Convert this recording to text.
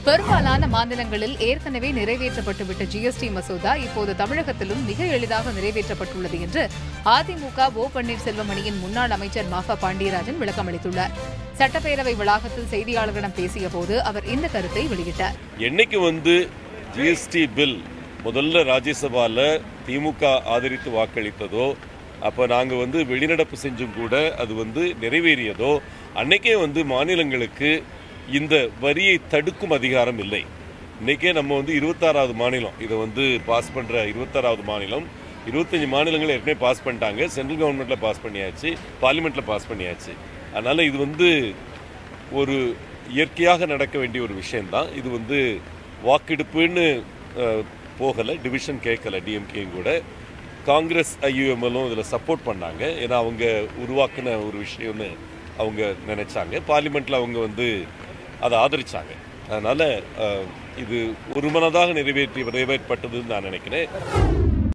பெரும்பாலான மாநிலங்களில் ஏற்கனவே நிறைவேற்றப்பட்டுவிட்ட ஜிஎஸ்டி மசோதா இப்போது தமிழகத்திலும் மிக எளிதாக நிறைவேற்றப்பட்டுள்ளது என்று அதிமுக ஓ பன்னீர்செல்வம் அணியின் முன்னாள் அமைச்சர் மாஃபா பாண்டியராஜன் விளக்கமளித்துள்ளார். சட்டப்பேரவை வளாகத்தில் செய்தியாளர்களிடம் பேசியபோது அவர் இந்த கருத்தை வெளியிட்டார். என்னைக்கு ஜிஎஸ்டி பில் முதல்ல ராஜ்யசபால திமுக ஆதரித்து வாக்களித்ததோ, அப்போ நாங்கள் வெளிநடப்பு செஞ்சும் கூட அது நிறைவேறியதோ, அன்னைக்கே மாநிலங்களுக்கு இந்த வரியை தடுக்கும் அதிகாரம் இல்லை. இன்றைக்கே நம்ம 26வது மாநிலம் இதை பாஸ் பண்ணுற 26வது மாநிலம். 25 மாநிலங்கள் ஏற்கனவே பாஸ் பண்ணிட்டாங்க. சென்ட்ரல் கவர்மெண்ட்டில் பாஸ் பண்ணியாச்சு, பார்லிமெண்ட்டில் பாஸ் பண்ணியாச்சு. அதனால் இது ஒரு இயற்கையாக நடக்க வேண்டிய ஒரு விஷயந்தான். இது வாக்கெடுப்புன்னு போகலை, டிவிஷன் கேட்கலை. டிஎம்கேயும் கூட காங்கிரஸ் ஐயுஎம்எல்லும் இதில் சப்போர்ட் பண்ணாங்க. ஏன்னா அவங்க உருவாக்கின ஒரு விஷயம்னு அவங்க நினைச்சாங்க. பார்லிமெண்ட்டில் அவங்க அதை ஆதரிச்சாங்க. அதனால் இது ஒருமனதாக நிறைவேற்றப்பட்டதுன்னு நான் நினைக்கிறேன்.